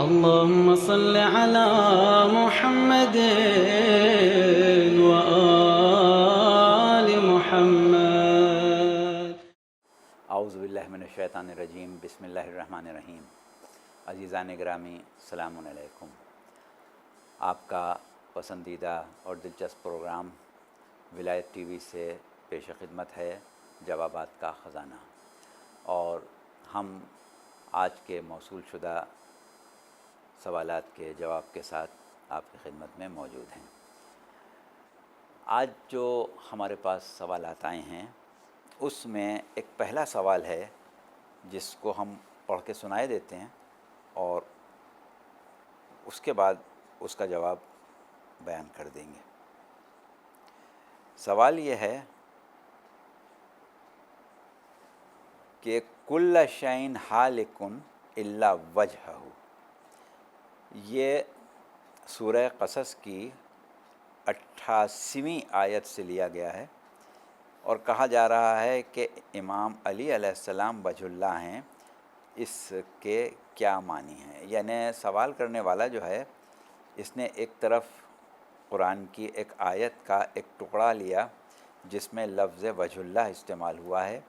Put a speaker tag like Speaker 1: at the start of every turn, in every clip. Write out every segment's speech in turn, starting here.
Speaker 1: اللهم صل على محمد وآل محمد۔
Speaker 2: اعوذ باللہ من الشیطان الرجیم، بسم اللہ الرحمن الرحیم۔ عزیزان گرامی، السلام علیکم۔ آپ کا پسندیدہ اور دلچسپ پروگرام ولایت ٹی وی سے پیش خدمت ہے جوابات کا خزانہ، اور ہم آج کے موصول شدہ سوالات کے جواب کے ساتھ آپ کی خدمت میں موجود ہیں۔ آج جو ہمارے پاس سوالات آئے ہیں اس میں ایک پہلا سوال ہے جس کو ہم پڑھ کے سنائے دیتے ہیں، اور اس کے بعد اس کا جواب بیان کر دیں گے۔ سوال یہ ہے کہ کل شیء ہالک الا وجہہ، یہ سورہ قصص کی 88ویں آیت سے لیا گیا ہے، اور کہا جا رہا ہے کہ امام علی علیہ السلام وجہ اللہ ہیں۔ اس کے کیا معنی ہیں؟ یعنی سوال کرنے والا جو ہے اس نے ایک طرف قرآن کی ایک آیت کا ایک ٹکڑا لیا جس میں لفظ وجہ اللہ استعمال ہوا ہے،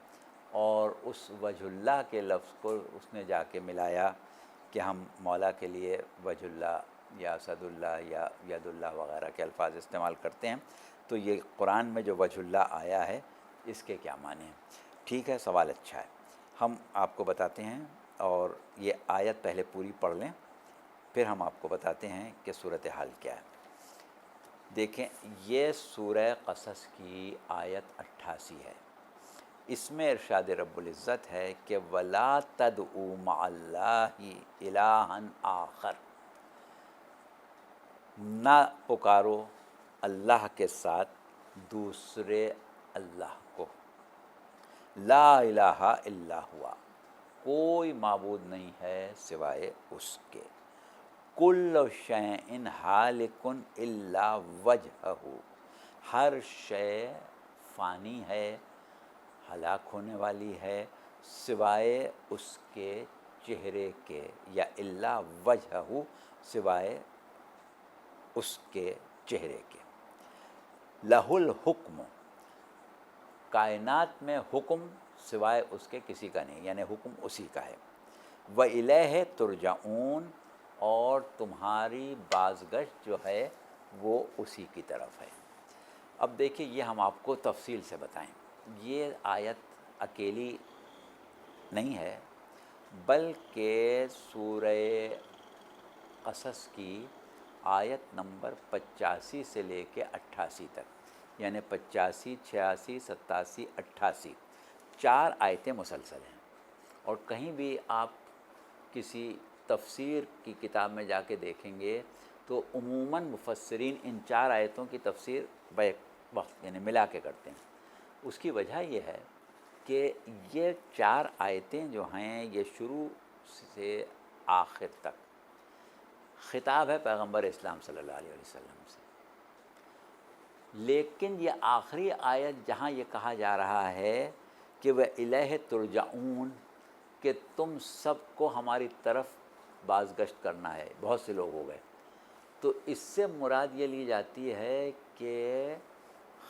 Speaker 2: اور اس وجہ اللہ کے لفظ کو اس نے جا کے ملایا کہ ہم مولا کے لیے وجہ اللہ یا اسد اللہ یا ید اللہ وغیرہ کے الفاظ استعمال کرتے ہیں، تو یہ قرآن میں جو وجہ اللہ آیا ہے اس کے کیا معنی ہیں؟ ٹھیک ہے، سوال اچھا ہے، ہم آپ کو بتاتے ہیں، اور یہ آیت پہلے پوری پڑھ لیں پھر ہم آپ کو بتاتے ہیں کہ صورتحال کیا ہے۔ دیکھیں، یہ سورہ قصص کی آیت 88 ہے۔ اس میں ارشاد رب العزت ہے کہ وَلَا تَدْعُوا مَعَ اللَّهِ إِلَٰهًا آخر، نہ پکارو اللہ کے ساتھ دوسرے اللہ کو، لا الہ الا ہوا، کوئی معبود نہیں ہے سوائے اس کے، کل شیء ہالک الا وجہہ، ہر شے فانی ہے، ہلاک ہونے والی ہے سوائے اس کے چہرے کے، یا الا وجہہ سوائے اس کے چہرے کے۔ لہ الحکم، کائنات میں حکم سوائے اس کے کسی کا نہیں، یعنی حکم اسی کا ہے۔ وَإِلَيْهِ تُرْجَعُونَ، اور تمہاری بازگشت جو ہے وہ اسی کی طرف ہے۔ اب دیکھیے، یہ ہم آپ کو تفصیل سے بتائیں، یہ آیت اکیلی نہیں ہے بلکہ سورہ قصص کی آیت نمبر 85 سے لے کے 88 تک، یعنی 85، 86، 87، 88، 4 آیتیں مسلسل ہیں۔ اور کہیں بھی آپ کسی تفسیر کی کتاب میں جا کے دیکھیں گے تو عموماً مفسرین ان 4 آیتوں کی تفسیر بیک وقت یعنی ملا کے کرتے ہیں۔ اس کی وجہ یہ ہے کہ یہ 4 آیتیں جو ہیں یہ شروع سے آخر تک خطاب ہے پیغمبر اسلام صلی اللہ علیہ وسلم سے، لیکن یہ آخری آیت جہاں یہ کہا جا رہا ہے کہ وَإِلَيْهِ تُرْجَعُونَ، کہ تم سب کو ہماری طرف بازگشت کرنا ہے، بہت سے لوگ ہو گئے، تو اس سے مراد یہ لی جاتی ہے کہ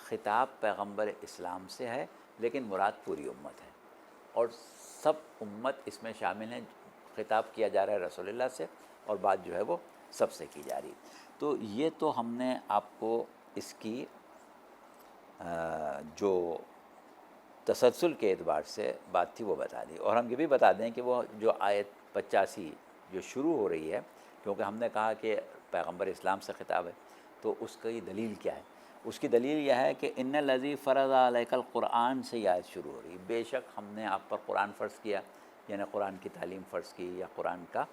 Speaker 2: خطاب پیغمبر اسلام سے ہے، لیکن مراد پوری امت ہے، اور سب امت اس میں شامل ہیں۔ خطاب کیا جا رہا ہے رسول اللہ سے، اور بات جو ہے وہ سب سے کی جا رہی۔ تو یہ تو ہم نے آپ کو اس کی جو تسلسل کے اعتبار سے بات تھی وہ بتا دی، اور ہم یہ بھی بتا دیں کہ وہ جو آیت 85 جو شروع ہو رہی ہے، کیونکہ ہم نے کہا کہ پیغمبر اسلام سے خطاب ہے، تو اس کی دلیل کیا ہے؟ اس کی دلیل یہ ہے کہ ان الذی فرض علیک القرآن سے یہ آیت شروع ہو رہی ہے۔ بے شک ہم نے آپ پر قرآن فرض کیا، یعنی قرآن کی تعلیم فرض کی، یا قرآن کا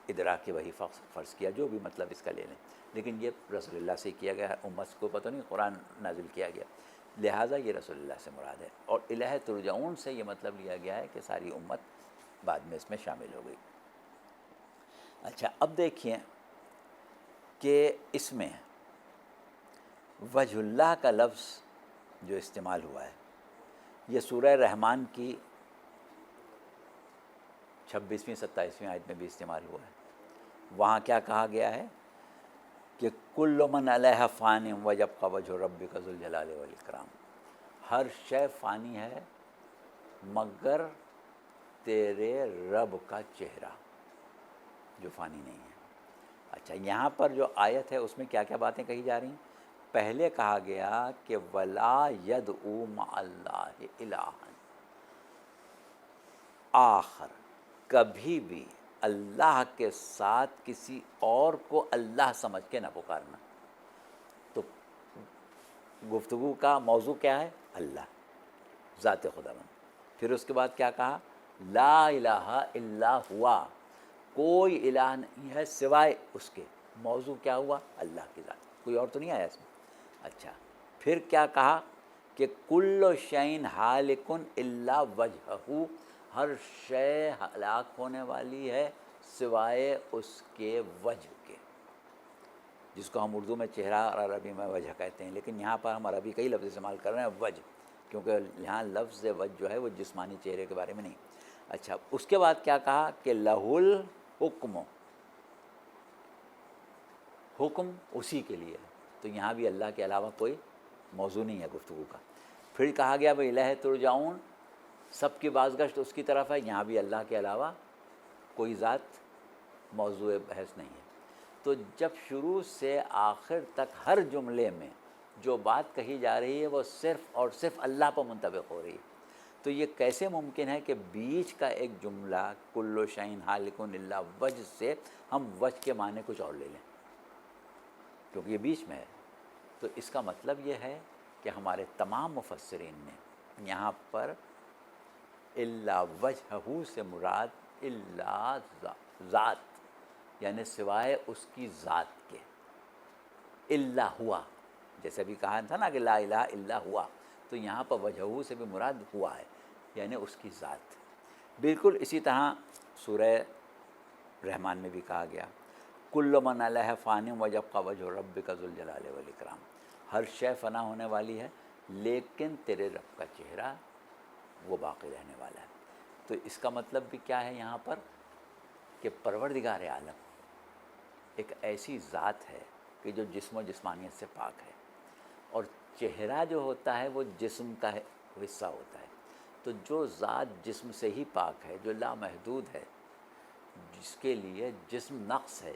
Speaker 2: ادراک وحی فرض کیا، جو بھی مطلب اس کا لے لیں، لیکن یہ رسول اللہ سے کیا گیا ہے، امت کو پتہ نہیں قرآن نازل کیا گیا، لہٰذا یہ رسول اللہ سے مراد ہے۔ اور الہ ترجعون سے یہ مطلب لیا گیا ہے کہ ساری امت بعد میں اس میں شامل ہو گئی۔ اچھا، اب دیکھیے کہ اس میں وجہ اللہ کا لفظ جو استعمال ہوا ہے یہ سورہ رحمان کی 26ویں 27ویں آیت میں بھی استعمال ہوا ہے، وہاں کیا کہا گیا ہے کہ کل من علیہ فان ویبقی وجہ ربک ذو الجلال والاکرام، ہر شے فانی ہے مگر تیرے رب کا چہرہ جو فانی نہیں ہے۔ اچھا، یہاں پر جو آیت ہے اس میں کیا کیا باتیں کہی جا رہی ہیں؟ پہلے کہا گیا کہ ولا یدعو مع اللہ الہا آخر، کبھی بھی اللہ کے ساتھ کسی اور کو اللہ سمجھ کے نہ پکارنا۔ تو گفتگو کا موضوع کیا ہے؟ اللہ، ذات خداوند۔ پھر اس کے بعد کیا کہا؟ لا الہ الا ہوا، کوئی الہ نہیں ہے سوائے اس کے۔ موضوع کیا ہوا؟ اللہ کی ذات، کوئی اور تو نہیں آیا اس میں۔ اچھا، پھر کیا کہا کہ کل شیء ہالک الا وجہہ، ہر شے ہلاک ہونے والی ہے سوائے اس کے وجہ کے، جس کو ہم اردو میں چہرہ اور عربی میں وجہ کہتے ہیں، لیکن یہاں پر ہم عربی کا ہی لفظ استعمال کر رہے ہیں وجہ، کیونکہ یہاں لفظ وجہ جو ہے وہ جسمانی چہرے کے بارے میں نہیں۔ اچھا، اس کے بعد کیا کہا کہ لہ الحکم، حکم اسی کے لیے ہے۔ تو یہاں بھی اللہ کے علاوہ کوئی موضوع نہیں ہے گفتگو کا۔ پھر کہا گیا بھئی الیہ ترجعون، سب کی بازگشت اس کی طرف ہے، یہاں بھی اللہ کے علاوہ کوئی ذات موضوع بحث نہیں ہے۔ تو جب شروع سے آخر تک ہر جملے میں جو بات کہی جا رہی ہے وہ صرف اور صرف اللہ پر منطبق ہو رہی ہے، تو یہ کیسے ممکن ہے کہ بیچ کا ایک جملہ کل شیء ہالک الا وجہ سے ہم وجہ کے معنی کچھ اور لے لیں، کیونکہ یہ بیچ میں ہے۔ تو اس کا مطلب یہ ہے کہ ہمارے تمام مفسرین نے یہاں پر الا وجہہ سے مراد الا ذات، یعنی سوائے اس کی ذات کے، الا ہوا، جیسے بھی کہا تھا نا کہ لا الہ الا ہوا، تو یہاں پر وجہہ سے بھی مراد ہوا ہے، یعنی اس کی ذات۔ بالکل اسی طرح سورہ رحمان میں بھی کہا گیا کل من علیہ فان ویبقی وجہ ربک ذو الجلال والاکرام، ہر شے فنا ہونے والی ہے لیکن تیرے رب کا چہرہ وہ باقی رہنے والا ہے۔ تو اس کا مطلب بھی کیا ہے یہاں پر کہ پروردگار عالم ایک ایسی ذات ہے کہ جو جسم و جسمانیت سے پاک ہے، اور چہرہ جو ہوتا ہے وہ جسم کا حصہ ہوتا ہے۔ تو جو ذات جسم سے ہی پاک ہے، جو لامحدود ہے، جس کے لیے جسم نقص ہے،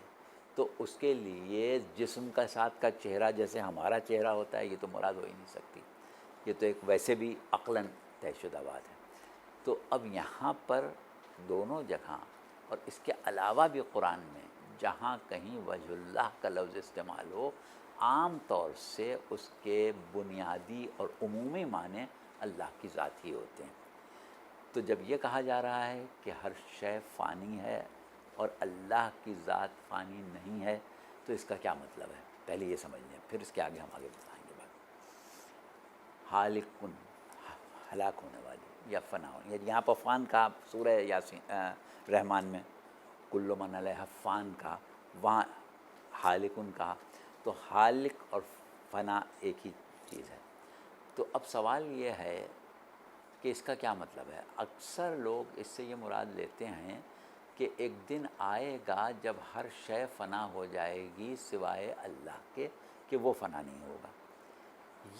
Speaker 2: تو اس کے لیے جسم کا ساتھ کا چہرہ جیسے ہمارا چہرہ ہوتا ہے، یہ تو مراد ہو ہی نہیں سکتی، یہ تو ایک ویسے بھی عقلاً طے شدہ بات ہے۔ تو اب یہاں پر دونوں جگہ اور اس کے علاوہ بھی قرآن میں جہاں کہیں وجہ اللہ کا لفظ استعمال ہو، عام طور سے اس کے بنیادی اور عمومی معنی اللہ کی ذات ہی ہوتے ہیں۔ تو جب یہ کہا جا رہا ہے کہ ہر شے فانی ہے اور اللہ کی ذات فانی نہیں ہے، تو اس کا کیا مطلب ہے؟ پہلے یہ سمجھ لیں، پھر اس کے آگے ہم آگے بتائیں گے بات۔ ہالکن، ہلاک ہونے والی یا فنا ہونے، یہاں پر فان کا سورہ یاسین رحمان میں کل من علیہ فان کا، وہاں ہالکن کہا، تو ہالک اور فنا ایک ہی چیز ہے۔ تو اب سوال یہ ہے کہ اس کا کیا مطلب ہے؟ اکثر لوگ اس سے یہ مراد لیتے ہیں کہ ایک دن آئے گا جب ہر شے فنا ہو جائے گی سوائے اللہ کے، کہ وہ فنا نہیں ہوگا۔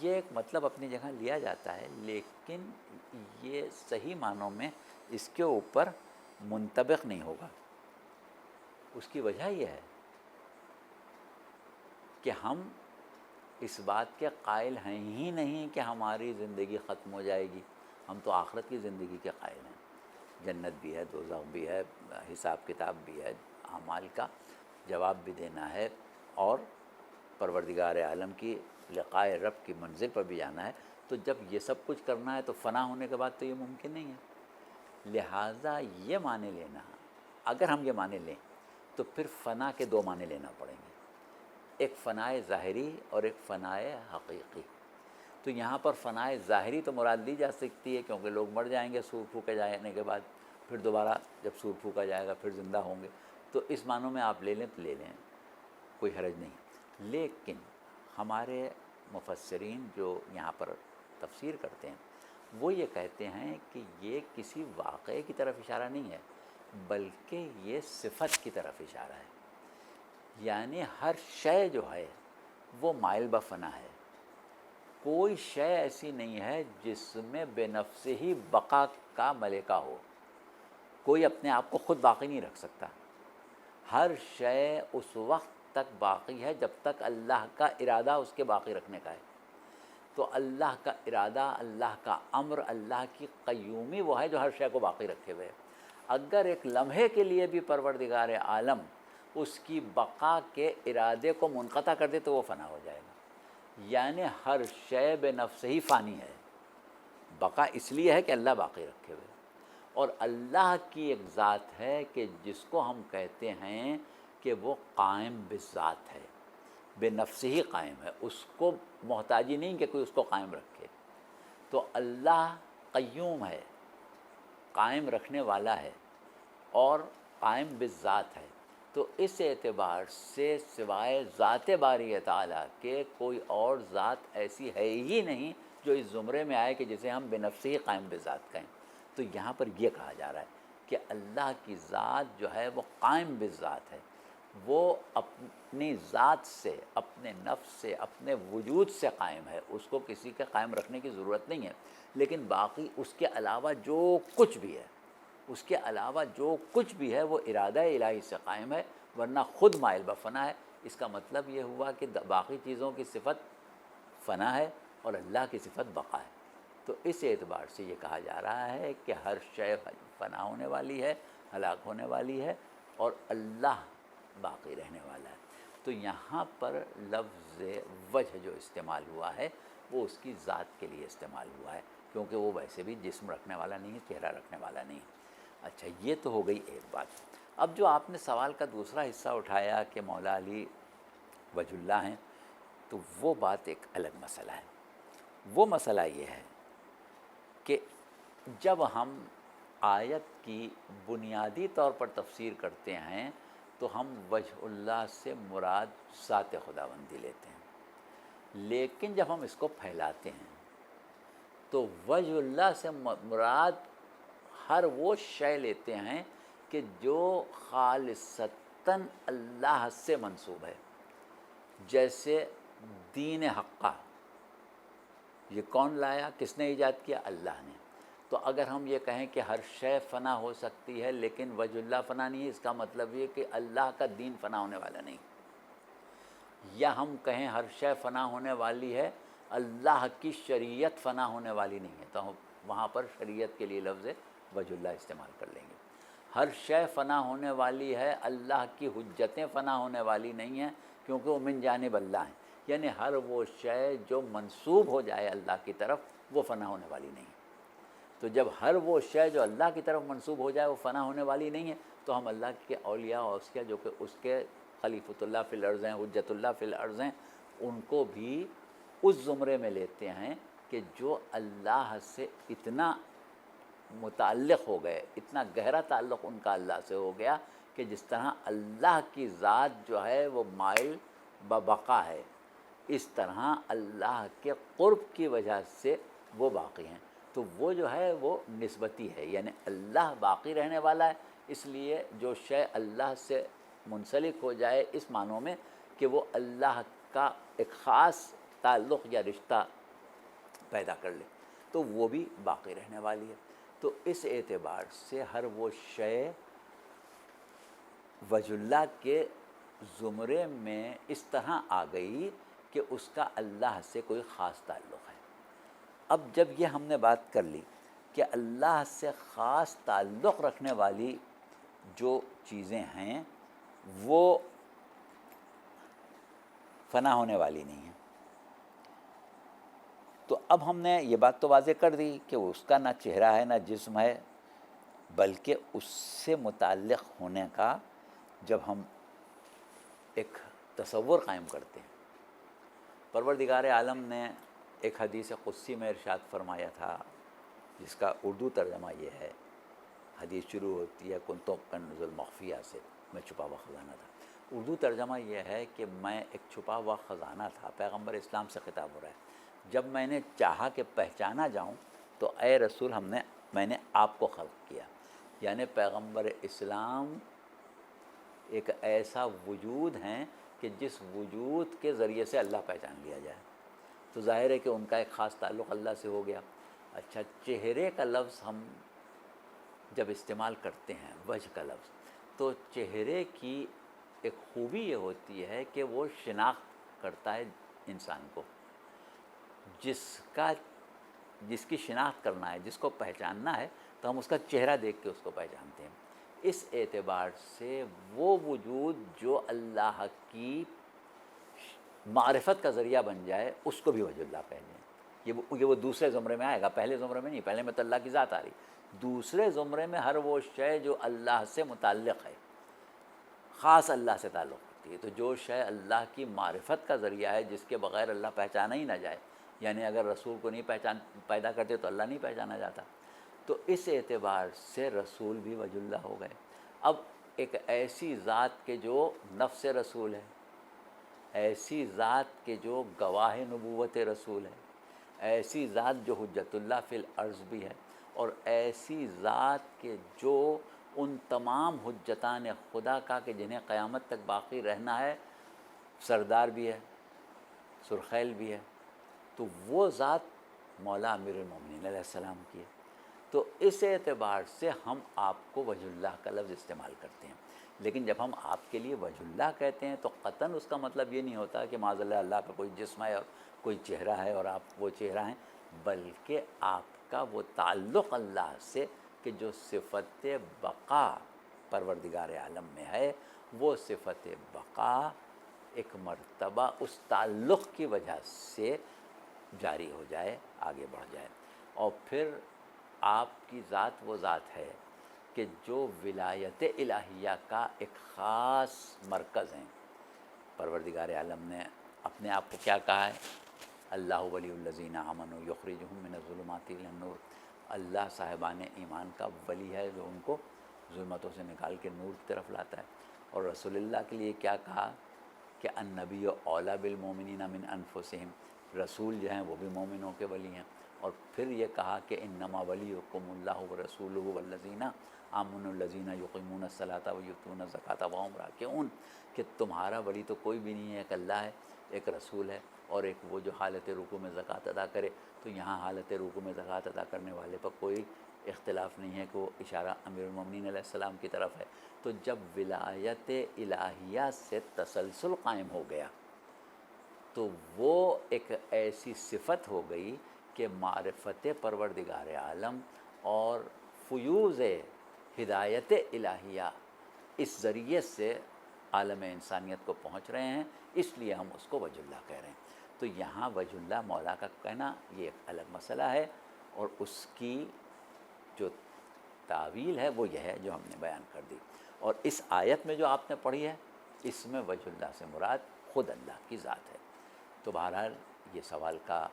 Speaker 2: یہ ایک مطلب اپنی جگہ لیا جاتا ہے، لیکن یہ صحیح معنوں میں اس کے اوپر منطبق نہیں ہوگا۔ اس کی وجہ یہ ہے کہ ہم اس بات کے قائل ہیں ہی نہیں کہ ہماری زندگی ختم ہو جائے گی، ہم تو آخرت کی زندگی کے قائل ہیں۔ جنت بھی ہے، دوزخ بھی ہے، حساب کتاب بھی ہے، اعمال کا جواب بھی دینا ہے، اور پروردگار عالم کی لقائے رب کی منزل پر بھی جانا ہے۔ تو جب یہ سب کچھ کرنا ہے تو فنا ہونے کے بعد تو یہ ممکن نہیں ہے۔ لہٰذا یہ معنی لینا، اگر ہم یہ معنی لیں تو پھر فنا کے دو معنی لینا پڑیں گے، ایک فنائے ظاہری اور ایک فنائے حقیقی۔ تو یہاں پر فنائے ظاہری تو مراد لی جا سکتی ہے، کیونکہ لوگ مر جائیں گے سور پھونکے جانے کے بعد، پھر دوبارہ جب سور پھونکا جائے گا پھر زندہ ہوں گے، تو اس معنوں میں آپ لے لیں تو لے لیں، کوئی حرج نہیں۔ لیکن ہمارے مفسرین جو یہاں پر تفسیر کرتے ہیں وہ یہ کہتے ہیں کہ یہ کسی واقعے کی طرف اشارہ نہیں ہے، بلکہ یہ صفت کی طرف اشارہ ہے۔ یعنی ہر شے جو ہے وہ مائل بفنا ہے. کوئی شے ایسی نہیں ہے جس میں بے نفس ہی بقا کا ملکہ ہو. کوئی اپنے آپ کو خود باقی نہیں رکھ سکتا. ہر شے اس وقت تک باقی ہے جب تک اللہ کا ارادہ اس کے باقی رکھنے کا ہے. تو اللہ کا ارادہ، اللہ کا امر، اللہ کی قیومی وہ ہے جو ہر شے کو باقی رکھے ہوئے. اگر ایک لمحے کے لیے بھی پروردگار عالم اس کی بقا کے ارادے کو منقطع کر دے تو وہ فنا ہو جائے گا. یعنی ہر شے بے نفس ہی فانی ہے. بقا اس لیے ہے کہ اللہ باقی رکھے ہوئے. اور اللہ کی ایک ذات ہے کہ جس کو ہم کہتے ہیں کہ وہ قائم بذات ہے، بے نفس ہی قائم ہے. اس کو محتاجی نہیں کہ کوئی اس کو قائم رکھے. تو اللہ قیوم ہے، قائم رکھنے والا ہے اور قائم بذات ہے. تو اس اعتبار سے سوائے ذات باری تعالیٰ کے کوئی اور ذات ایسی ہے ہی نہیں جو اس زمرے میں آئے کہ جسے ہم بے نفس ہی قائم بذات کہیں. تو یہاں پر یہ کہا جا رہا ہے کہ اللہ کی ذات جو ہے وہ قائم بذات ہے. وہ اپنی ذات سے، اپنے نفس سے، اپنے وجود سے قائم ہے. اس کو کسی کے قائم رکھنے کی ضرورت نہیں ہے. لیکن باقی اس کے علاوہ جو کچھ بھی ہے، اس کے علاوہ جو کچھ بھی ہے وہ ارادہ الہی سے قائم ہے، ورنہ خود مائل بفنا ہے. اس کا مطلب یہ ہوا کہ باقی چیزوں کی صفت فنا ہے اور اللہ کی صفت بقا ہے. تو اس اعتبار سے یہ کہا جا رہا ہے کہ ہر شے فنا ہونے والی ہے، ہلاک ہونے والی ہے، اور اللہ باقی رہنے والا ہے. تو یہاں پر لفظ وجہ جو استعمال ہوا ہے وہ اس کی ذات کے لیے استعمال ہوا ہے، کیونکہ وہ ویسے بھی جسم رکھنے والا نہیں ہے، چہرہ رکھنے والا نہیں ہے. اچھا، یہ تو ہو گئی ایک بات. اب جو آپ نے سوال کا دوسرا حصہ اٹھایا کہ مولا علی وجہ اللہ ہیں، تو وہ بات ایک الگ مسئلہ ہے. وہ مسئلہ یہ ہے کہ جب ہم آیت کی بنیادی طور پر تفسیر کرتے ہیں تو ہم وجہ اللہ سے مراد ذات خداوندی لیتے ہیں. لیکن جب ہم اس کو پھیلاتے ہیں تو وجہ اللہ سے مراد ہر وہ شے لیتے ہیں کہ جو خالصتاً اللہ سے منسوب ہے. جیسے دین حقہ، یہ کون لایا، کس نے ایجاد کیا؟ اللہ نے. تو اگر ہم یہ کہیں کہ ہر شے فنا ہو سکتی ہے لیکن وجہ اللہ فنا نہیں ہے، اس کا مطلب یہ کہ اللہ کا دین فنا ہونے والا نہیں. یا ہم کہیں ہر شے فنا ہونے والی ہے، اللہ کی شریعت فنا ہونے والی نہیں ہے، تو ہم وہاں پر شریعت کے لیے لفظ وجہ اللہ استعمال کر لیں گے. ہر شے فنا ہونے والی ہے، اللہ کی حجتیں فنا ہونے والی نہیں ہیں، کیونکہ وہ من جانب اللہ ہیں. یعنی ہر وہ شے جو منسوب ہو جائے اللہ کی طرف وہ فنا ہونے والی نہیں. تو جب ہر وہ شے جو اللہ کی طرف منسوب ہو جائے وہ فنا ہونے والی نہیں ہے، تو ہم اللہ کے اولیاء اور اوصیاء جو کہ اس کے خلیفۃ اللہ فی الارض ہیں، حجت اللہ فی الارض ہیں، ان کو بھی اس زمرے میں لیتے ہیں کہ جو اللہ سے اتنا متعلق ہو گئے، اتنا گہرا تعلق ان کا اللہ سے ہو گیا کہ جس طرح اللہ کی ذات جو ہے وہ مائل ببقا ہے، اس طرح اللہ کے قرب کی وجہ سے وہ باقی ہیں. تو وہ جو ہے وہ نسبتی ہے، یعنی اللہ باقی رہنے والا ہے. اس لیے جو شے اللہ سے منسلک ہو جائے اس معنوں میں کہ وہ اللہ کا ایک خاص تعلق یا رشتہ پیدا کر لے، تو وہ بھی باقی رہنے والی ہے. تو اس اعتبار سے ہر وہ شے وجہ اللہ کے زمرے میں اس طرح آ گئی کہ اس کا اللہ سے کوئی خاص تعلق ہے. اب جب یہ ہم نے بات کر لی کہ اللہ سے خاص تعلق رکھنے والی جو چیزیں ہیں وہ فنا ہونے والی نہیں ہیں، تو اب ہم نے یہ بات تو واضح کر دی کہ اس کا نہ چہرہ ہے نہ جسم ہے، بلکہ اس سے متعلق ہونے کا جب ہم ایک تصور قائم کرتے ہیں. پروردگار عالم نے ایک حدیث قدسی میں ارشاد فرمایا تھا، جس کا اردو ترجمہ یہ ہے. حدیث شروع ہوتی ہے کنتم کنز المخفیہ سے، میں چھپا ہوا خزانہ تھا. اردو ترجمہ یہ ہے کہ میں ایک چھپا ہوا خزانہ تھا. پیغمبر اسلام سے خطاب ہو رہا ہے. جب میں نے چاہا کہ پہچانا جاؤں تو اے رسول میں نے آپ کو خلق کیا. یعنی پیغمبر اسلام ایک ایسا وجود ہیں کہ جس وجود کے ذریعے سے اللہ پہچان لیا جائے. تو ظاہر ہے کہ ان کا ایک خاص تعلق اللہ سے ہو گیا. اچھا، چہرے کا لفظ ہم جب استعمال کرتے ہیں، وجہ کا لفظ، تو چہرے کی ایک خوبی یہ ہوتی ہے کہ وہ شناخت کرتا ہے انسان کو. جس کی شناخت کرنا ہے، جس کو پہچاننا ہے، تو ہم اس کا چہرہ دیکھ کے اس کو پہچانتے ہیں. اس اعتبار سے وہ وجود جو اللہ کی معرفت کا ذریعہ بن جائے اس کو بھی وجہ اللہ کہتے ہیں. یہ وہ دوسرے زمرے میں آئے گا، پہلے زمرے میں نہیں. پہلے میں تو اللہ کی ذات آ رہی. دوسرے زمرے میں ہر وہ شے جو اللہ سے متعلق ہے، خاص اللہ سے تعلق ہوتی ہے. تو جو شے اللہ کی معرفت کا ذریعہ ہے، جس کے بغیر اللہ پہچانا ہی نہ جائے، یعنی اگر رسول کو نہیں پیدا کرتے تو اللہ نہیں پہچانا جاتا. تو اس اعتبار سے رسول بھی وجہ اللہ ہو گئے. اب ایک ایسی ذات کے جو نفس رسول ہے، ایسی ذات کے جو گواہ نبوت رسول ہے، ایسی ذات جو حجت اللہ فی الارض بھی ہے، اور ایسی ذات کے جو ان تمام حجتان خدا کا کہ جنہیں قیامت تک باقی رہنا ہے، سردار بھی ہے، سرخیل بھی ہے. تو وہ ذات مولا امیر المومنین علیہ السلام کی ہے. تو اس اعتبار سے ہم آپ کو وجہ اللہ کا لفظ استعمال کرتے ہیں. لیکن جب ہم آپ کے لیے وجہ اللہ کہتے ہیں تو قطعاً اس کا مطلب یہ نہیں ہوتا کہ معاذ اللہ اللہ کا کوئی جسم ہے اور کوئی چہرہ ہے اور آپ وہ چہرہ ہیں، بلکہ آپ کا وہ تعلق اللہ سے کہ جو صفت بقا پروردگار عالم میں ہے، وہ صفت بقا ایک مرتبہ اس تعلق کی وجہ سے جاری ہو جائے، آگے بڑھ جائے. اور پھر آپ کی ذات وہ ذات ہے کہ جو ولایت الہیہ کا ایک خاص مرکز ہیں. پروردگار عالم نے اپنے آپ کو کیا کہا ہے؟ اللہ ولی الذین آمنوا یخرجہم من الظلمات الی النور. اللہ صاحبان ایمان کا ولی ہے جو ان کو ظلمتوں سے نکال کے نور کی طرف لاتا ہے. اور رسول اللہ کے لیے کیا کہا کہ النبی اولی بالمؤمنین من انفسہم. رسول جو ہیں وہ بھی مومنوں کے ولی ہیں. اور پھر یہ کہا کہ انما ولیکم اللہ ورسولہ والذین آمنوا الذین یقیمون الصلاۃ ویؤتون الزکاۃ وہم راکعون. کہ تمہارا ولی تو کوئی بھی نہیں ہے، ایک اللہ ہے، ایک رسول ہے، اور ایک وہ جو حالت رکوع میں زکوٰۃ ادا کرے. تو یہاں حالت رکوع میں زکوٰۃ ادا کرنے والے پر کوئی اختلاف نہیں ہے کہ وہ اشارہ امیر المومنین علیہ السلام کی طرف ہے. تو جب ولایت الہیہ سے تسلسل قائم ہو گیا تو وہ ایک ایسی صفت ہو گئی کہ معرفت پروردگار عالم اور فیوض ہدایت الہیہ اس ذریعے سے عالم انسانیت کو پہنچ رہے ہیں. اس لیے ہم اس کو وجہ اللہ کہہ رہے ہیں. تو یہاں وجہ اللہ مولا کا کہنا یہ ایک الگ مسئلہ ہے، اور اس کی جو تعویل ہے وہ یہ ہے جو ہم نے بیان کر دی. اور اس آیت میں جو آپ نے پڑھی ہے، اس میں وجہ اللہ سے مراد خود اللہ کی ذات ہے. تو بہرحال یہ سوال کا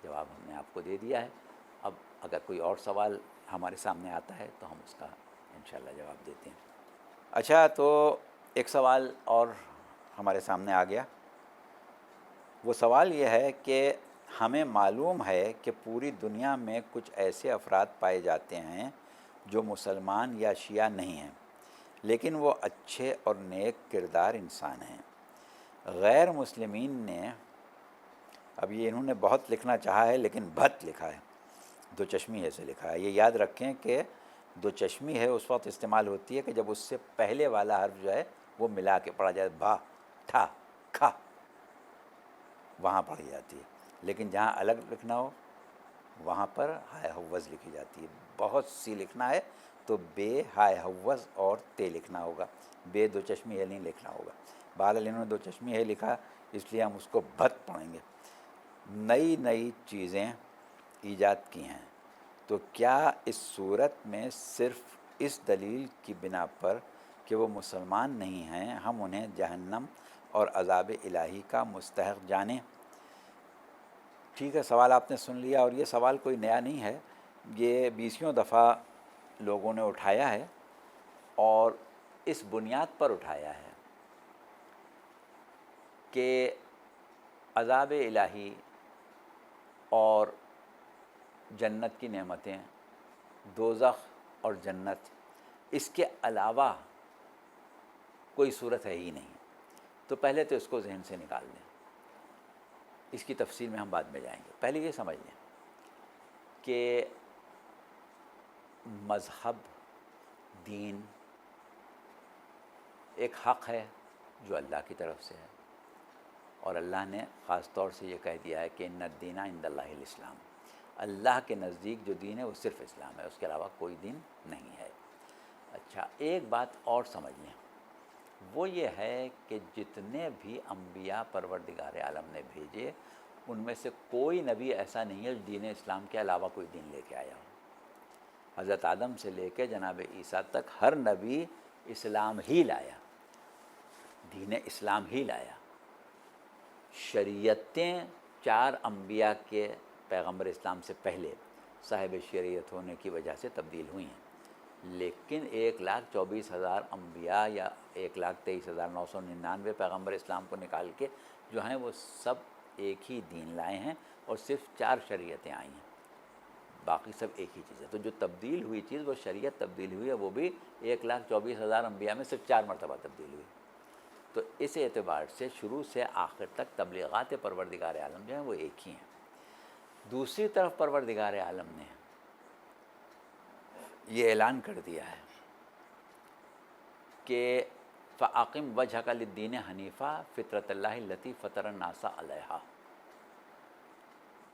Speaker 2: جواب ہم نے آپ کو دے دیا ہے. اب اگر کوئی اور سوال ہمارے سامنے آتا ہے تو ہم اس کا انشاءاللہ جواب دیتے ہیں. اچھا، تو ایک سوال اور ہمارے سامنے آ گیا. وہ سوال یہ ہے کہ ہمیں معلوم ہے کہ پوری دنیا میں کچھ ایسے افراد پائے جاتے ہیں جو مسلمان یا شیعہ نہیں ہیں، لیکن وہ اچھے اور نیک کردار انسان ہیں. غیر مسلمین نے، اب یہ انہوں نے بہت لکھنا چاہا ہے لیکن بھت لکھا ہے، دو چشمی ہے سے لکھا ہے. یہ یاد رکھیں کہ دو چشمی ہے اس وقت استعمال ہوتی ہے کہ جب اس سے پہلے والا حرف جو ہے وہ ملا کے پڑھا جائے، بھا ٹھا کھا، وہاں پڑھی جاتی ہے. لیکن جہاں الگ لکھنا ہو وہاں پر ہائے حوض لکھی جاتی ہے. بہت سی لکھنا ہے تو بے ہائے حوض اور تے لکھنا ہوگا، بے دو چشمی ہے نہیں لکھنا ہوگا. بہرحال انہوں نے دو چشمی ہے لکھا، اس لیے ہم اس کو بھت پڑھیں گے. نئی نئی چیزیں ایجاد کی ہیں، تو کیا اس صورت میں صرف اس دلیل کی بنا پر کہ وہ مسلمان نہیں ہیں ہم انہیں جہنم اور عذاب الہی کا مستحق جانیں؟ ٹھیک ہے، سوال آپ نے سن لیا، اور یہ سوال کوئی نیا نہیں ہے، یہ 20ویں دفعہ لوگوں نے اٹھایا ہے، اور اس بنیاد پر اٹھایا ہے کہ عذاب الہی اور جنت کی نعمتیں، دوزخ اور جنت، اس کے علاوہ کوئی صورت ہے ہی نہیں. تو پہلے تو اس کو ذہن سے نکال دیں. اس کی تفصیل میں ہم بعد میں جائیں گے. پہلے یہ سمجھ لیں کہ مذہب، دین ایک حق ہے جو اللہ کی طرف سے ہے، اور اللہ نے خاص طور سے یہ کہہ دیا ہے کہ ان الدین عند اللہ الاسلام. اللہ کے نزدیک جو دین ہے وہ صرف اسلام ہے، اس کے علاوہ کوئی دین نہیں ہے. اچھا، ایک بات اور سمجھ لیں، وہ یہ ہے کہ جتنے بھی انبیاء پروردگار عالم نے بھیجے، ان میں سے کوئی نبی ایسا نہیں ہے جو دین اسلام کے علاوہ کوئی دین لے کے آیا ہو. حضرت آدم سے لے کے جناب عیسیٰ تک ہر نبی اسلام ہی لایا، دین اسلام ہی لایا. شریعتیں 4 انبیاء کے پیغمبر اسلام سے پہلے صاحب شریعت ہونے کی وجہ سے تبدیل ہوئی ہیں، لیکن 1,24,000 انبیاء یا 1,23,999 پیغمبر اسلام کو نکال کے جو ہیں وہ سب ایک ہی دین لائے ہیں، اور صرف 4 شریعتیں آئی ہیں، باقی سب ایک ہی چیز ہے. تو جو تبدیل ہوئی چیز، وہ شریعت تبدیل ہوئی ہے، وہ بھی 1,24,000 انبیاء میں صرف 4 مرتبہ تبدیل ہوئی. تو اس اعتبار سے شروع سے آخر تک تبلیغات پروردگار عالم جو ہیں وہ ایک ہی ہیں. دوسری طرف پروردگار عالم نے یہ اعلان کر دیا ہے کہ فَأَقِمْ وَجْهَكَ لِلدِّينِ حَنِيفًا فِطْرَةَ اللَّهِ الَّتِي فَطَرَ النَّاسَ عَلَيْهَا.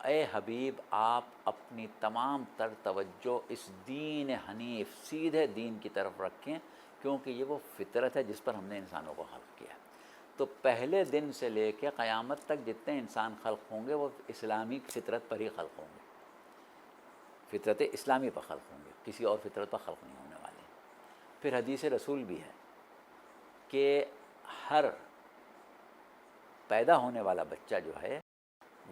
Speaker 2: اے حبیب، آپ اپنی تمام تر توجہ اس دین حنیف، سیدھے دین کی طرف رکھیں، کیونکہ یہ وہ فطرت ہے جس پر ہم نے انسانوں کو خلق کیا. تو پہلے دن سے لے کے قیامت تک جتنے انسان خلق ہوں گے وہ اسلامی فطرت پر ہی خلق ہوں گے، فطرت اسلامی پر خلق ہوں گے، کسی اور فطرت پر خلق نہیں ہونے والے. پھر حدیث رسول بھی ہے کہ ہر پیدا ہونے والا بچہ جو ہے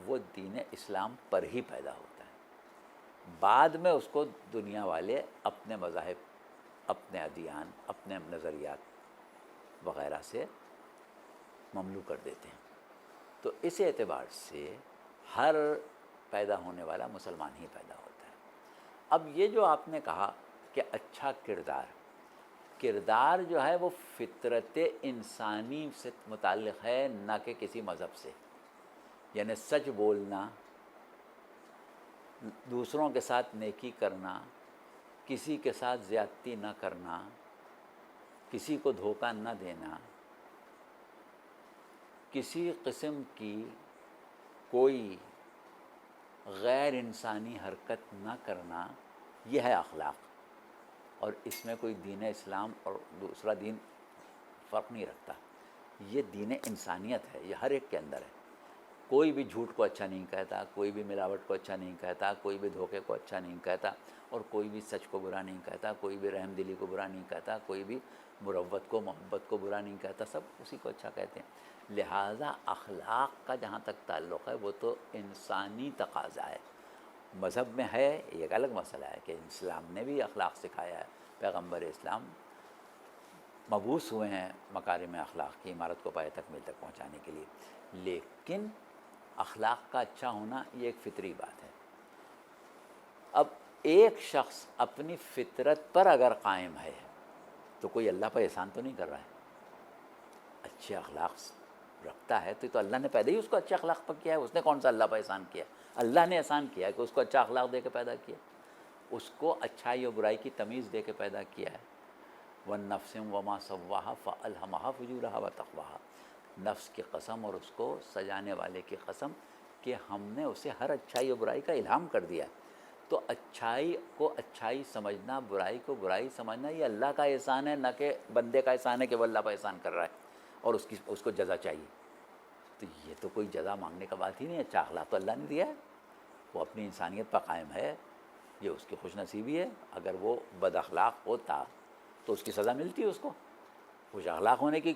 Speaker 2: وہ دین اسلام پر ہی پیدا ہوتا ہے. بعد میں اس کو دنیا والے اپنے مذاہب، اپنے ادیان، اپنے نظریات وغیرہ سے مملو کر دیتے ہیں. تو اس اعتبار سے ہر پیدا ہونے والا مسلمان ہی پیدا ہوتا ہے. اب یہ جو آپ نے کہا کہ اچھا کردار جو ہے وہ فطرت انسانی سے متعلق ہے، نہ کہ کسی مذہب سے. یعنی سچ بولنا، دوسروں کے ساتھ نیکی کرنا، کسی کے ساتھ زیادتی نہ کرنا، کسی کو دھوکہ نہ دینا، کسی قسم کی کوئی غیر انسانی حرکت نہ کرنا، یہ ہے اخلاق. اور اس میں کوئی دین اسلام اور دوسرا دین فرق نہیں رکھتا. یہ دین انسانیت ہے، یہ ہر ایک کے اندر ہے. کوئی بھی جھوٹ کو اچھا نہیں کہتا، کوئی بھی ملاوٹ کو اچھا نہیں کہتا، کوئی بھی دھوکے کو اچھا نہیں کہتا، اور کوئی بھی سچ کو برا نہیں کہتا، کوئی بھی رحم دلی کو برا نہیں کہتا، کوئی بھی مروت کو، محبت کو برا نہیں کہتا، سب اسی کو اچھا کہتے ہیں. لہٰذا اخلاق کا جہاں تک تعلق ہے وہ تو انسانی تقاضا ہے. مذہب میں ہے یہ ایک الگ مسئلہ ہے کہ اسلام نے بھی اخلاق سکھایا ہے. پیغمبر اسلام مبعوث ہوئے ہیں مکارم اخلاق کی عمارت کو پائے تکمیل تک پہنچانے کے لیے، لیکن اخلاق کا اچھا ہونا یہ ایک فطری بات ہے. اب ایک شخص اپنی فطرت پر اگر قائم ہے تو کوئی اللہ پر احسان تو نہیں کر رہا ہے. اچھے اخلاق رکھتا ہے تو اللہ نے پیدا ہی اس کو اچھے اخلاق پر کیا ہے. اس نے کون سا اللہ پر احسان کیا؟ اللہ نے احسان کیا ہے کہ اس کو اچھا اخلاق دے کے پیدا کیا، اس کو اچھائی اور برائی کی تمیز دے کے پیدا کیا ہے. وَالنَّفْسٍ وَمَا سَوَّاهَا فَأَلْهَمَهَا فُجُورَهَا وَتَقْوَاهَا. نفس کی قسم اور اس کو سجانے والے کی قسم کہ ہم نے اسے ہر اچھائی اور برائی کا الہام کر دیا. تو اچھائی کو اچھائی سمجھنا، برائی کو برائی سمجھنا، یہ اللہ کا احسان ہے، نہ کہ بندے کا احسان ہے کہ وہ اللہ پر احسان کر رہا ہے اور اس کو جزا چاہیے. تو یہ تو کوئی جزا مانگنے کا بات ہی نہیں ہے. اچھا اخلاق تو اللہ نے دیا ہے، وہ اپنی انسانیت پر قائم ہے، یہ اس کی خوش نصیبی ہے. اگر وہ بد اخلاق ہوتا تو اس کی سزا ملتی ہے اس کو. خوش اخلاق ہونے کی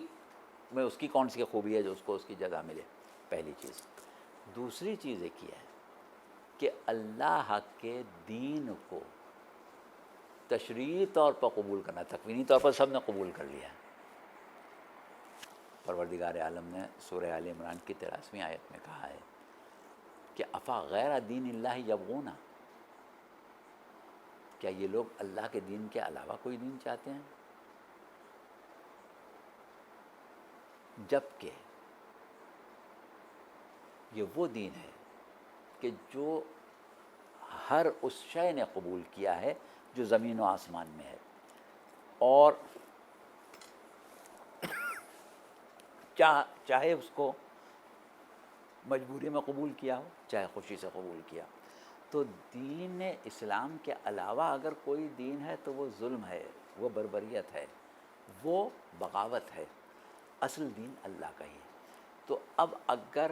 Speaker 2: میں اس کی کون سی خوبی ہے جو اس کو اس کی جزا ملے؟ پہلی چیز. دوسری چیز ایک یہ ہے کہ اللہ کے دین کو تشریعی طور پر قبول کرنا، تکوینی طور پر سب نے قبول کر لیا ہے. پروردگار عالم نے سورہ آل عمران کی 83ویں آیت میں کہا ہے کہ افا غیر دین اللہ یبغون، کیا یہ لوگ اللہ کے دین کے علاوہ کوئی دین چاہتے ہیں؟ جبکہ یہ وہ دین ہے کہ جو ہر اس شے نے قبول کیا ہے جو زمین و آسمان میں ہے، اور چاہے اس کو مجبوری میں قبول کیا ہو، چاہے خوشی سے قبول کیا۔ تو دین اسلام کے علاوہ اگر کوئی دین ہے تو وہ ظلم ہے، وہ بربریت ہے، وہ بغاوت ہے۔ اصل دین اللہ کا ہی ہے۔ تو اب اگر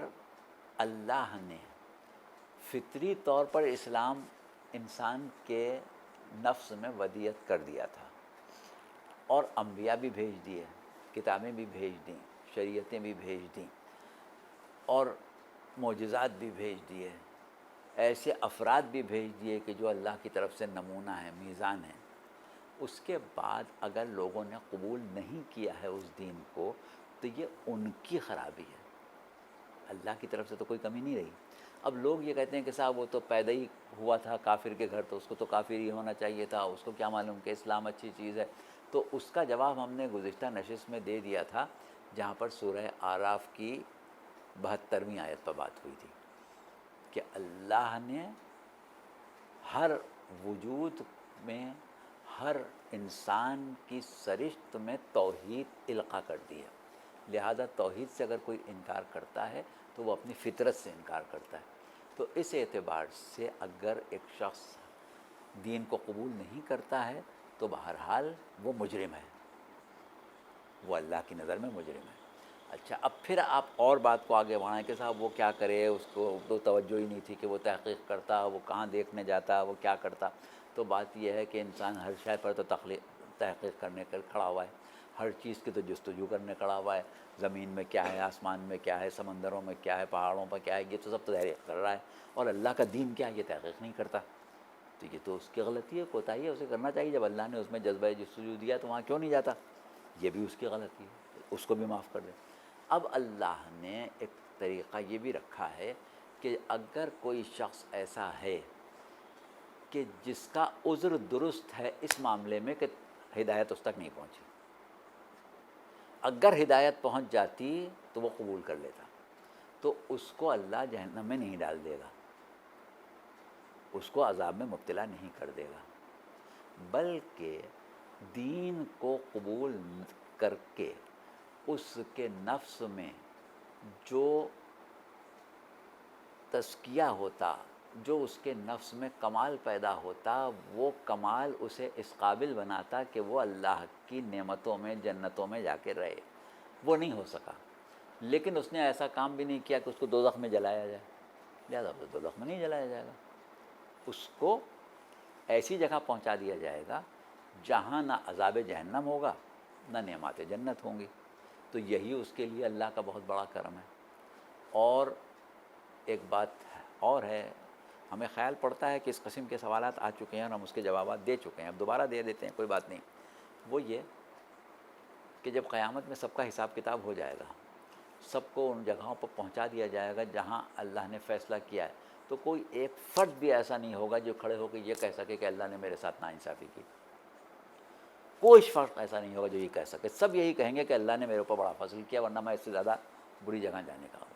Speaker 2: اللہ نے فطری طور پر اسلام انسان کے نفس میں ودیت کر دیا تھا، اور انبیاء بھی بھیج دیے، کتابیں بھی بھیج دیں، شریعتیں بھی بھیج دیں، اور معجزات بھی بھیج دیے، ایسے افراد بھی بھیج دیے کہ جو اللہ کی طرف سے نمونہ ہے، میزان ہے، اس کے بعد اگر لوگوں نے قبول نہیں کیا ہے اس دین کو، تو یہ ان کی خرابی ہے، اللہ کی طرف سے تو کوئی کمی نہیں رہی۔ اب لوگ یہ کہتے ہیں کہ صاحب وہ تو پیدا ہی ہوا تھا کافر کے گھر، تو اس کو تو کافر ہی ہونا چاہیے تھا، اس کو کیا معلوم کہ اسلام اچھی چیز ہے۔ تو اس کا جواب ہم نے گزشتہ نشست میں دے دیا تھا، جہاں پر سورہ اعراف کی 72ویں آیت پر بات ہوئی تھی کہ اللہ نے ہر وجود میں، ہر انسان کی سرشت میں توحید القاء کر دی ہے، لہذا توحید سے اگر کوئی انکار کرتا ہے تو وہ اپنی فطرت سے انکار کرتا ہے۔ تو اس اعتبار سے اگر ایک شخص دین کو قبول نہیں کرتا ہے تو بہرحال وہ مجرم ہے، وہ اللہ کی نظر میں مجرم ہے۔ اچھا، اب پھر آپ اور بات کو آگے بڑھائیں کہ صاحب وہ کیا کرے، اس کو تو توجہ ہی نہیں تھی کہ وہ تحقیق کرتا، وہ کہاں دیکھنے جاتا، وہ کیا کرتا۔ تو بات یہ ہے کہ انسان ہر شے پر تو تحقیق کرنے کر کھڑا ہوا ہے، ہر چیز کی تو جستجو کرنے کھڑا ہوا ہے، زمین میں کیا ہے، آسمان میں کیا ہے، سمندروں میں کیا ہے، پہاڑوں پر کیا ہے، یہ تو سب تحقیق کر رہا ہے، اور اللہ کا دین کیا ہے یہ تحقیق نہیں کرتا۔ تو یہ تو اس کی غلطی ہے، کوتاہی ہے، اسے کرنا چاہیے۔ جب اللہ نے اس میں جذبہ جستجو دیا تو وہاں کیوں نہیں جاتا؟ یہ بھی اس کی غلطی ہے، اس کو بھی معاف کر دیں۔ اب اللہ نے ایک طریقہ یہ بھی رکھا ہے کہ اگر کوئی شخص ایسا ہے کہ جس کا عذر درست ہے اس معاملے میں کہ ہدایت اس تک نہیں پہنچی، اگر ہدایت پہنچ جاتی تو وہ قبول کر لیتا، تو اس کو اللہ جہنم میں نہیں ڈال دے گا، اس کو عذاب میں مبتلا نہیں کر دے گا، بلکہ دین کو قبول کر کے اس کے نفس میں جو تزکیہ ہوتا، جو اس کے نفس میں کمال پیدا ہوتا، وہ کمال اسے اس قابل بناتا کہ وہ اللہ کی نعمتوں میں، جنتوں میں جا کے رہے۔ وہ نہیں ہو سکا، لیکن اس نے ایسا کام بھی نہیں کیا کہ اس کو دوزخ میں جلایا جائے، لہٰذا دوزخ میں نہیں جلایا جائے گا، اس کو ایسی جگہ پہنچا دیا جائے گا جہاں نہ عذاب جہنم ہوگا نہ نعمات جنت ہوں گی۔ تو یہی اس کے لیے اللہ کا بہت بڑا کرم ہے۔ اور ایک بات اور ہے، ہمیں خیال پڑتا ہے کہ اس قسم کے سوالات آ چکے ہیں اور ہم اس کے جوابات دے چکے ہیں، اب دوبارہ دے دیتے ہیں، کوئی بات نہیں۔ وہ یہ کہ جب قیامت میں سب کا حساب کتاب ہو جائے گا، سب کو ان جگہوں پر پہنچا دیا جائے گا جہاں اللہ نے فیصلہ کیا ہے، تو کوئی ایک فرد بھی ایسا نہیں ہوگا جو کھڑے ہو کے یہ کہہ سکے کہ اللہ نے میرے ساتھ ناانصافی کی۔ کوئی فرق ایسا نہیں ہوگا جو یہ کہہ سکے، سب یہی کہیں گے کہ اللہ نے میرے اوپر بڑا فضل کیا، ورنہ میں اس سے زیادہ بری جگہ جانے کا ہوں۔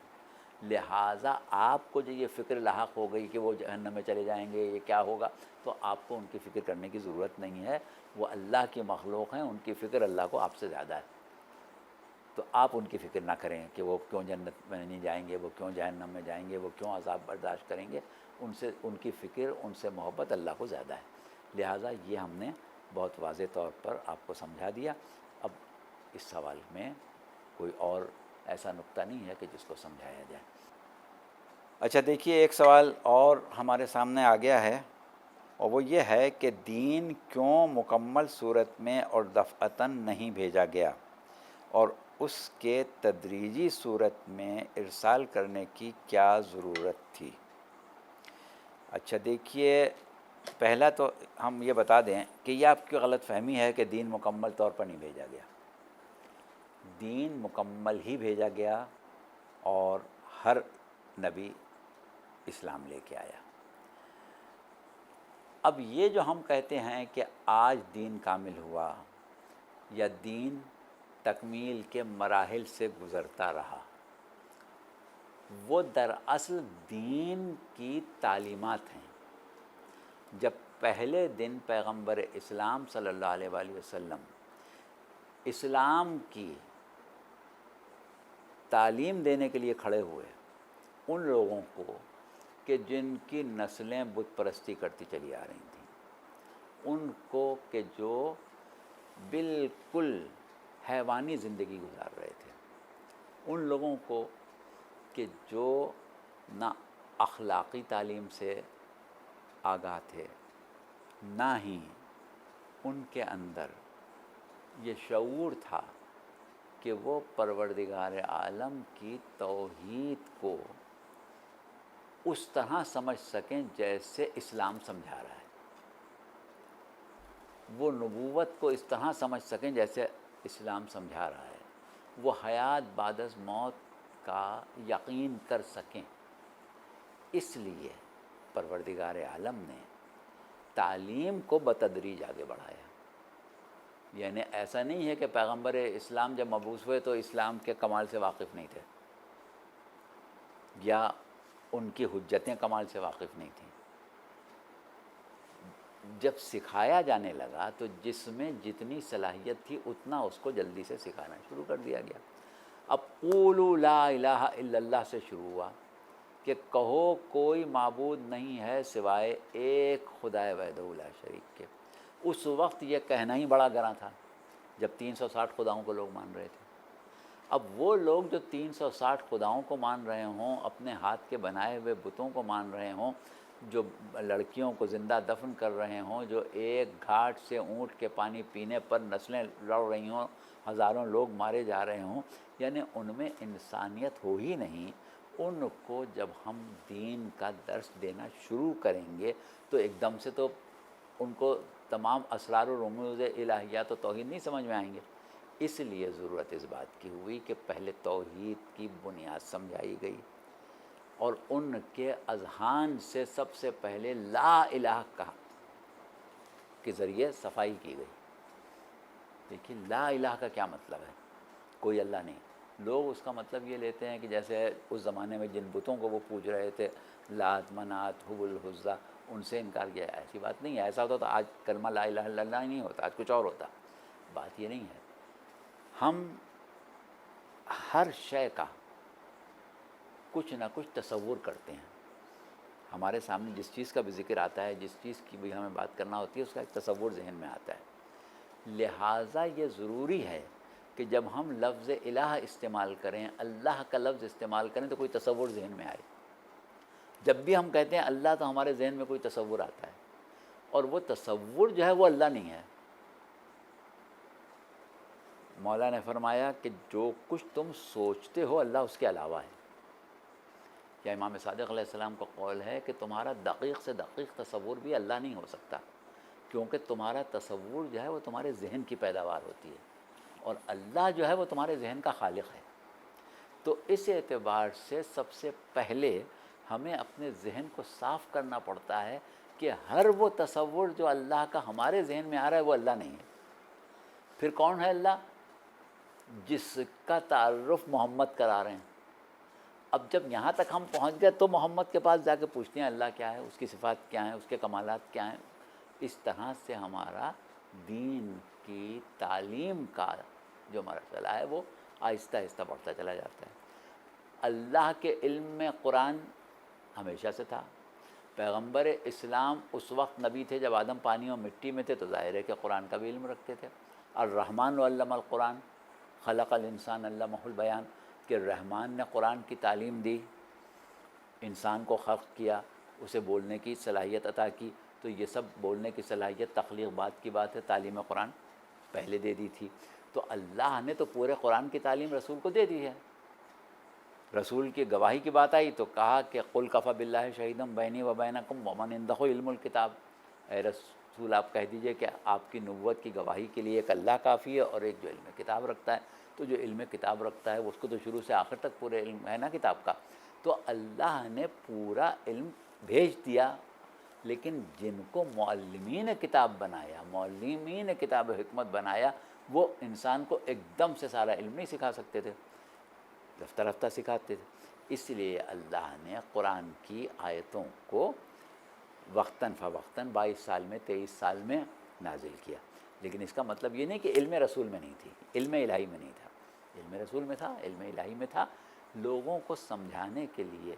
Speaker 2: لہٰذا آپ کو جو یہ فکر لاحق ہو گئی کہ وہ جہنم میں چلے جائیں گے، یہ کیا ہوگا، تو آپ کو ان کی فکر کرنے کی ضرورت نہیں ہے۔ وہ اللہ کی مخلوق ہیں، ان کی فکر اللہ کو آپ سے زیادہ ہے، تو آپ ان کی فکر نہ کریں کہ وہ کیوں جنت میں نہیں جائیں گے، وہ کیوں جہنم میں جائیں گے، وہ کیوں عذاب برداشت کریں گے۔ ان کی فکر، ان سے محبت اللہ کو زیادہ ہے۔ لہٰذا یہ ہم نے بہت واضح طور پر آپ کو سمجھا دیا۔ اب اس سوال میں کوئی اور ایسا نقطہ نہیں ہے کہ جس کو سمجھایا جائے۔ اچھا دیکھیے، ایک سوال اور ہمارے سامنے آ گیا ہے، اور وہ یہ ہے کہ دین کیوں مکمل صورت میں اور دفعتاً نہیں بھیجا گیا، اور اس کے تدریجی صورت میں ارسال کرنے کی کیا ضرورت تھی؟ اچھا دیکھیے، پہلا تو ہم یہ بتا دیں کہ یہ آپ کی غلط فہمی ہے کہ دین مکمل طور پر نہیں بھیجا گیا۔ دین مکمل ہی بھیجا گیا، اور ہر نبی اسلام لے کے آیا۔ اب یہ جو ہم کہتے ہیں کہ آج دین کامل ہوا، یا دین تکمیل کے مراحل سے گزرتا رہا، وہ دراصل دین کی تعلیمات ہیں۔ جب پہلے دن پیغمبر اسلام صلی اللہ علیہ وآلہ وسلم اسلام کی تعلیم دینے کے لیے کھڑے ہوئے ان لوگوں کو کہ جن کی نسلیں بت پرستی کرتی چلی آ رہی تھیں، ان کو کہ جو بالکل حیوانی زندگی گزار رہے تھے، ان لوگوں کو کہ جو نہ اخلاقی تعلیم سے آگاہ تھے، نہ ہی ان کے اندر یہ شعور تھا کہ وہ پروردگار عالم کی توحید کو اس طرح سمجھ سکیں جیسے اسلام سمجھا رہا ہے، وہ نبوت کو اس طرح سمجھ سکیں جیسے اسلام سمجھا رہا ہے، وہ حیات بعد از موت کا یقین کر سکیں۔ اس لیے پروردگار عالم نے تعلیم کو بتدریج آگے بڑھایا۔ یعنی ایسا نہیں ہے کہ پیغمبر اسلام جب مبعوث ہوئے تو اسلام کے کمال سے واقف نہیں تھے، یا ان کی حجتیں کمال سے واقف نہیں تھیں۔ جب سکھایا جانے لگا تو جس میں جتنی صلاحیت تھی اتنا اس کو جلدی سے سکھانا شروع کر دیا گیا۔ اب قولوا لا الہ الا اللہ سے شروع ہوا کہ کہو کوئی معبود نہیں ہے سوائے ایک خدائے وحدہ لا شریک کے۔ اس وقت یہ کہنا ہی بڑا گراں تھا جب 360 خداؤں کو لوگ مان رہے تھے۔ اب وہ لوگ جو 360 خداؤں کو مان رہے ہوں، اپنے ہاتھ کے بنائے ہوئے بتوں کو مان رہے ہوں، جو لڑکیوں کو زندہ دفن کر رہے ہوں، جو ایک گھاٹ سے اونٹ کے پانی پینے پر نسلیں لڑ رہی ہوں، ہزاروں لوگ مارے جا رہے ہوں، یعنی ان میں انسانیت ہو ہی نہیں۔ ان کو جب ہم دین کا درس دینا شروع کریں گے تو ایک دم سے تو ان کو تمام اسرار و رموز الہیات و توحید نہیں سمجھ میں آئیں گے۔ اس لیے ضرورت اس بات کی ہوئی کہ پہلے توحید کی بنیاد سمجھائی گئی، اور ان کے اذہان سے سب سے پہلے لا الہ کا کے ذریعے صفائی کی گئی۔ دیکھیے لا الہ کا کیا مطلب ہے؟ کوئی اللہ نہیں۔ لوگ اس کا مطلب یہ لیتے ہیں کہ جیسے اس زمانے میں جن بتوں کو وہ پوج رہے تھے، لات، منات، حبل، عزیٰ، ان سے انکار کیا۔ ایسی بات نہیں ہے، ایسا ہوتا تو آج کلمہ لا الہ الا اللہ ہی نہیں ہوتا، آج کچھ اور ہوتا۔ بات یہ نہیں ہے، ہم ہر شے کا کچھ نہ کچھ تصور کرتے ہیں۔ ہمارے سامنے جس چیز کا بھی ذکر آتا ہے، جس چیز کی بھی ہمیں بات کرنا ہوتی ہے، اس کا ایک تصور ذہن میں آتا ہے۔ لہٰذا یہ ضروری ہے کہ جب ہم لفظ الہ استعمال کریں، اللہ کا لفظ استعمال کریں، تو کوئی تصور ذہن میں آئے۔ جب بھی ہم کہتے ہیں اللہ تو ہمارے ذہن میں کوئی تصور آتا ہے، اور وہ تصور جو ہے وہ اللہ نہیں ہے۔ مولا نے فرمایا کہ جو کچھ تم سوچتے ہو اللہ اس کے علاوہ ہے۔ یا امام صادق علیہ السلام کا قول ہے کہ تمہارا دقیق سے دقیق تصور بھی اللہ نہیں ہو سکتا، کیونکہ تمہارا تصور جو ہے وہ تمہارے ذہن کی پیداوار ہوتی ہے، اور اللہ جو ہے وہ تمہارے ذہن کا خالق ہے۔ تو اس اعتبار سے سب سے پہلے ہمیں اپنے ذہن کو صاف کرنا پڑتا ہے کہ ہر وہ تصور جو اللہ کا ہمارے ذہن میں آ رہا ہے وہ اللہ نہیں ہے۔ پھر کون ہے اللہ؟ جس کا تعارف محمد کرا رہے ہیں۔ اب جب یہاں تک ہم پہنچ گئے تو محمد کے پاس جا کے پوچھتے ہیں اللہ کیا ہے، اس کی صفات کیا ہیں، اس کے کمالات کیا ہیں۔ اس طرح سے ہمارا دین کی تعلیم کا جو مرحلہ ہے وہ آہستہ آہستہ بڑھتا چلا جاتا ہے۔ اللہ کے علم میں قرآن ہمیشہ سے تھا۔ پیغمبر اسلام اس وقت نبی تھے جب آدم پانی اور مٹی میں تھے، تو ظاہر ہے کہ قرآن کا بھی علم رکھتے تھے۔ الرحمن علم القرآن خلق الانسان علمہ البیان، کہ رحمان نے قرآن کی تعلیم دی، انسان کو خلق کیا، اسے بولنے کی صلاحیت عطا کی۔ تو یہ سب بولنے کی صلاحیت تخلیق بات کی بات ہے، تعلیم قرآن پہلے دے دی تھی۔ تو اللہ نے تو پورے قرآن کی تعلیم رسول کو دے دی ہے۔ رسول کی گواہی کی بات آئی تو کہا کہ قل کفی باللہ شہیدا بینی و بینکم ومن عندہ علم الکتاب، اے رسول آپ کہہ دیجئے کہ آپ کی نبوت کی گواہی کے لیے ایک اللہ کافی ہے اور ایک جو علم کتاب رکھتا ہے۔ تو جو علم کتاب رکھتا ہے اس کو تو شروع سے آخر تک پورے علم ہے نا کتاب کا۔ تو اللہ نے پورا علم بھیج دیا، لیکن جن کو معلمین کتاب بنایا، معلمین کتاب حکمت بنایا، وہ انسان کو ایک دم سے سارا علم نہیں سکھا سکتے تھے، رفتہ رفتہ سکھاتے تھے. اس لیے اللہ نے قرآن کی آیتوں کو وقتاً فوقتاً 22 سال میں 23 سال میں نازل کیا. لیکن اس کا مطلب یہ نہیں کہ علم رسول میں نہیں تھی، علم الہی میں نہیں تھا. علم رسول میں تھا، علم الہی میں تھا. لوگوں کو سمجھانے کے لیے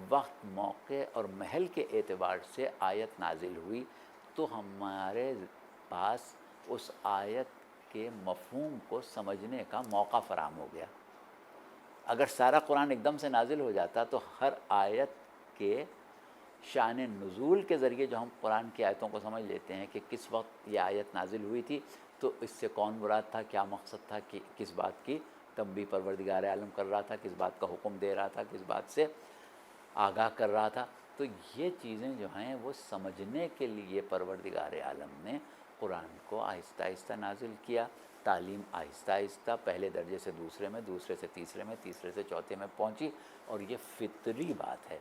Speaker 2: وقت، موقع اور محل کے اعتبار سے آیت نازل ہوئی تو ہمارے پاس اس آیت کے مفہوم کو سمجھنے کا موقع فراہم ہو گیا. اگر سارا قرآن ایک دم سے نازل ہو جاتا تو ہر آیت کے شان نزول کے ذریعے جو ہم قرآن کی آیتوں کو سمجھ لیتے ہیں کہ کس وقت یہ آیت نازل ہوئی تھی، تو اس سے کون مراد تھا، کیا مقصد تھا، کہ کس بات کی تنبیہ پروردگار عالم کر رہا تھا، کس بات کا حکم دے رہا تھا، کس بات سے آگاہ کر رہا تھا. تو یہ چیزیں جو ہیں وہ سمجھنے کے لیے پروردگار عالم نے قرآن کو آہستہ آہستہ نازل کیا. تعلیم آہستہ آہستہ پہلے درجے سے دوسرے میں، دوسرے سے تیسرے میں، تیسرے سے چوتھے میں پہنچی. اور یہ فطری بات ہے.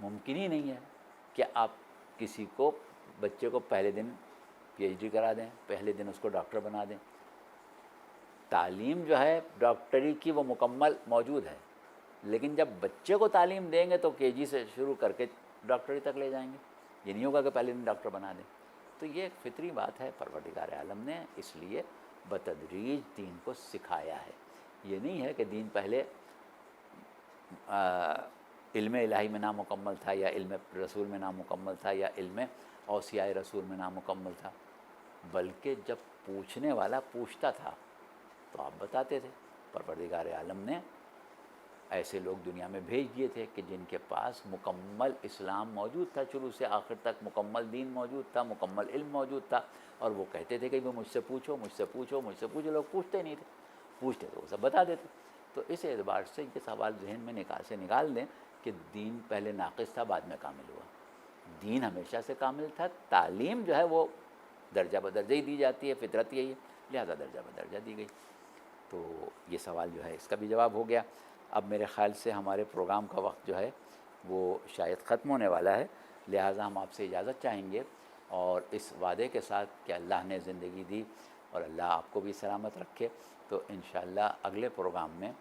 Speaker 2: ممکن ہی نہیں ہے کہ آپ کسی کو، بچے کو پہلے دن پی ایچ ڈی کرا دیں، پہلے دن اس کو ڈاکٹر بنا دیں. تعلیم جو ہے ڈاکٹری کی وہ مکمل موجود ہے، لیکن جب بچے کو تعلیم دیں گے تو کے جی سے شروع کر کے ڈاکٹری تک لے جائیں گے. یہ نہیں ہوگا کہ پہلے دن ڈاکٹر بنا دیں. تو یہ ایک فطری بات ہے. پروردگار عالم نے اس لیے بتدریج دین کو سکھایا ہے. یہ نہیں ہے کہ دین پہلے علم الہی میں نامکمل تھا، یا علم رسول میں نامکمل تھا، یا علم اوصیاء رسول میں نامکمل تھا. بلکہ جب پوچھنے والا پوچھتا تھا تو آپ بتاتے تھے. پروردگار عالم نے ایسے لوگ دنیا میں بھیج دیے تھے کہ جن کے پاس مکمل اسلام موجود تھا، شروع سے آخر تک مکمل دین موجود تھا، مکمل علم موجود تھا. اور وہ کہتے تھے کہ وہ مجھ سے پوچھو، مجھ سے پوچھو، مجھ سے پوچھو. لوگ پوچھتے نہیں تھے، پوچھتے تو وہ سب بتا دیتے. تو اس اعتبار سے یہ سوال ذہن میں نکال دیں کہ دین پہلے ناقص تھا، بعد میں کامل ہوا. دین ہمیشہ سے کامل تھا. تعلیم جو ہے وہ درجہ بدرجہ ہی دی جاتی ہے، فطرت یہی ہے، لہذا درجہ بدرجہ دی گئی. تو یہ سوال جو ہے اس کا بھی جواب ہو گیا. اب میرے خیال سے ہمارے پروگرام کا وقت جو ہے وہ شاید ختم ہونے والا ہے، لہٰذا ہم آپ سے اجازت چاہیں گے، اور اس وعدے کے ساتھ کہ اللہ نے زندگی دی اور اللہ آپ کو بھی سلامت رکھے، تو انشاءاللہ اگلے پروگرام میں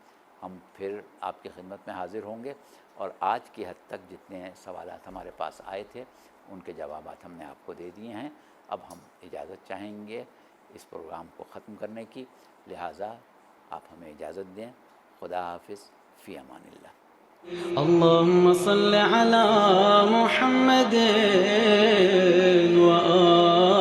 Speaker 2: ہم پھر آپ کی خدمت میں حاضر ہوں گے. اور آج کی حد تک جتنے سوالات ہمارے پاس آئے تھے ان کے جوابات ہم نے آپ کو دے دیے ہیں. اب ہم اجازت چاہیں گے اس پروگرام کو ختم کرنے کی، لہٰذا آپ ہمیں اجازت دیں. خدا حافظ، فی امان اللہ.
Speaker 1: اللهم صل على محمد وآل